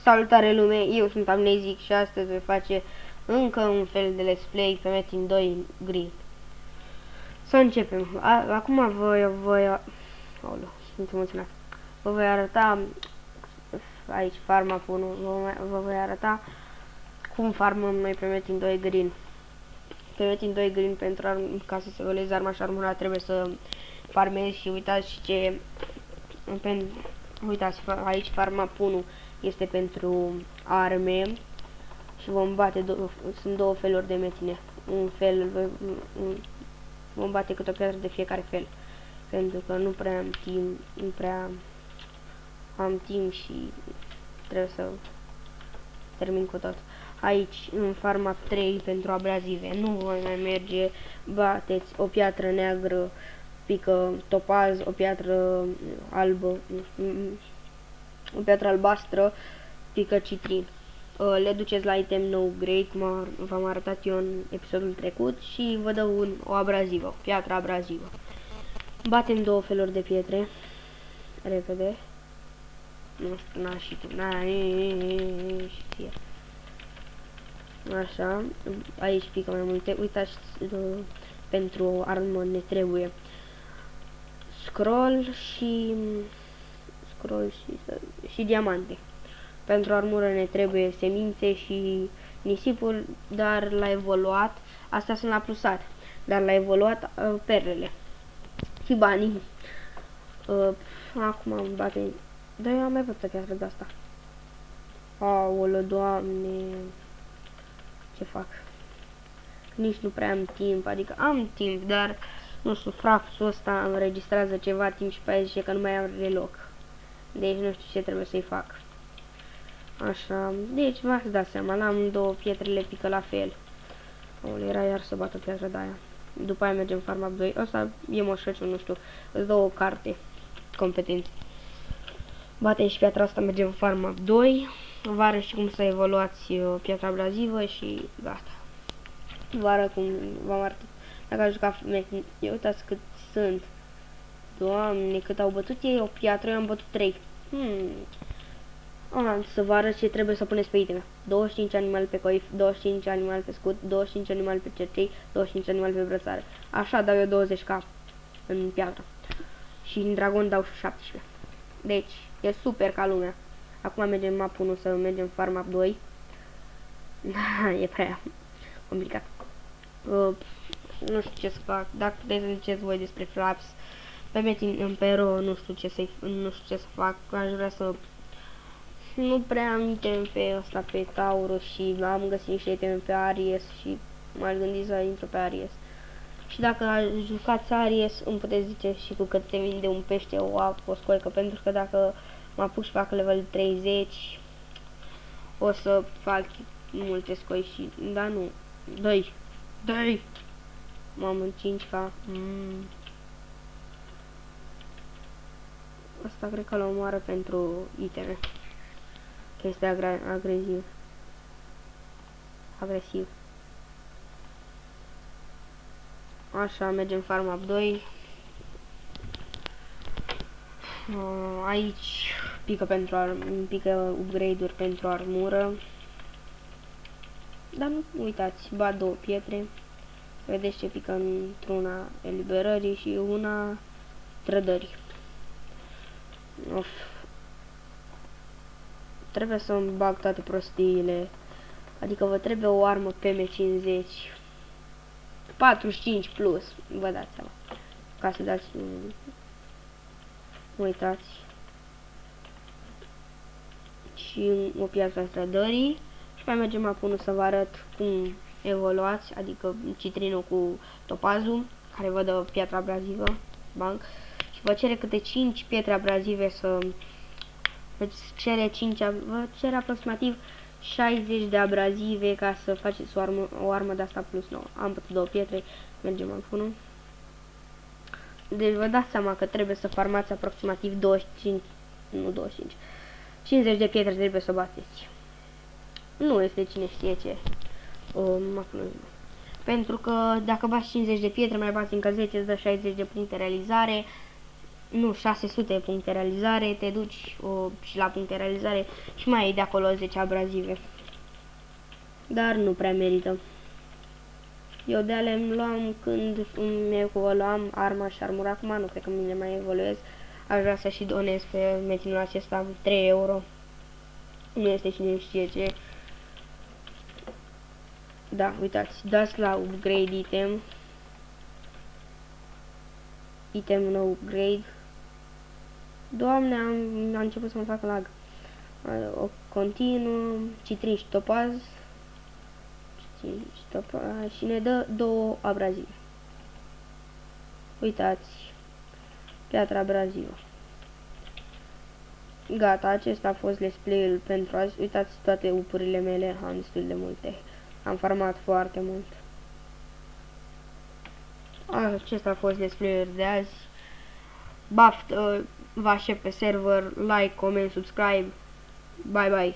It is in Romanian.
Salutare lume, eu sunt Amnezic și astăzi voi face încă un fel de let's play pe Metin 2 Green. Să începem. Acum Aoleu, sunt emoționat. Vă voi arăta aici farma 1, vă voi arăta cum farmăm noi pe Metin 2 Green. Pe Metin 2 Green, ca să se evolueze arma și armura, trebuie să farmezi și uitați și ce... Uitați, aici farma 1 este pentru arme și vom bate, sunt două feluri de metine. Un fel, vom bate câte o piatră de fiecare fel, pentru că nu prea am timp și trebuie să termin cu tot. Aici, în farma 3 pentru abrazive, nu voi mai merge, bateți o piatră neagră, pică topaz, o piatră albă, o piatră albastră, pică citrin. Le duceți la item no upgrade, v-am arătat eu în episodul trecut, și vă dă o abrazivă, o piatră abrazivă. Batem două feluri de pietre, repede. Nu știu, n-a și tu, așa, aici pică mai multe. Uitați, pentru armă ne trebuie scroll și diamante. Pentru armură ne trebuie semințe și nisipul, dar la evoluat, astea sunt la plusat, dar la evoluat perlele și banii. Acum îmi bate, dar eu am mai văzut piatră de asta. Aoleu, Doamne, ce fac? Nici nu prea am timp, adică am timp, dar nu știu, frapsul ăsta înregistrează ceva timp și pe aia zice că nu mai are loc. Deci nu știu ce trebuie să-i fac. Așa, deci v-ați dat seama, la amândouă pietrele pică la fel. Era iar să bată piatra de aia. După aia mergem farma 2. Ăsta e moșăciu, nu știu, îți dă o carte competențe. Batem și piatra asta, mergem farma 2. Vă arăt și cum să evoluați piatra abrazivă și gata. Vă arăt cum v-am arătat. Dacă ați jucat Metin, uitați cât sunt. Doamne, cât au bătut ei o piatră, eu am bătut 3. Să vă arăt ce trebuie să puneți pe iteme. 25 animale pe coif, 25 animale pe scut, 25 animale pe cercei, 25 animale pe brățare. Așa dau eu 20k în piatră. Și în dragon dau 17. Deci, e super ca lumea. Acum mergem map 1 să mergem farm 2. E prea complicat. Nu știu ce să fac. Dacă puteți să ziceți voi despre flaps pe Metin Pero, nu știu ce să fac. Aș vrea să... Nu prea am item pe ăsta, pe Taurus, și am găsit niște item pe Aries și m-aș gândi să intru pe Aries. Și dacă jucați Aries, îmi puteți zice și cu cât se vinde un pește, o apă, o scoică, pentru că dacă mă apuc și fac level 30, o să fac multe scoi și... Da, nu. Dă-i! M-am în 5k. Asta cred că l omoară pentru iteme. Că este agresiv. Așa, mergem farm up 2. Aici pică upgrade-uri pentru armură. Dar nu uitați, bat două pietre. Vedeți ce pică într-una eliberării și una trădării. Trebuie să-mi bag toate prostiile. Adică vă trebuie o armă PM50 45 plus, vă dați seama. Ca să dați... Uitați. Și o piatră a trădării. Și mai mergem acum să vă arăt cum evoluați, adică citrinul cu topazul, care vă dă piatra abrazivă, banc. Și vă cere câte 5 pietre abrazive să... Vă cere aproximativ 60 de abrazive ca să faceți o armă de asta plus 9. Am bătut două pietre, mergem în funul. Deci vă dați seama că trebuie să farmați aproximativ 50 de pietre trebuie să bateți. Nu este cine știe ce. Pentru că dacă bați 50 de pietre, mai bați încă 10, îți dă 60 de puncte realizare. nu, 600 puncte realizare, te duci și la puncte realizare și mai ai de acolo 10 abrazive. Dar nu prea merită. Eu de ale îmi luam când îmi evoluam arma și armura, acum nu cred că mine mai evoluez. Aș vrea să și donez pe metinul acesta 3 euro. Nu este cine știe ce. Da, uitați, dați la upgrade item. Item no upgrade. Doamne, am început să mă fac lag. O continuă, citriș topaz. Și ne dă 2 abrazive. Uitați, piatra abrazivă. Gata, acesta a fost let's play-ul pentru azi. Uitați toate upurile mele, am destul de multe. Am farmat foarte mult. Acesta a fost let's play-ul de azi. Baftă, vă aștept pe server, like, comment, subscribe. Bye bye.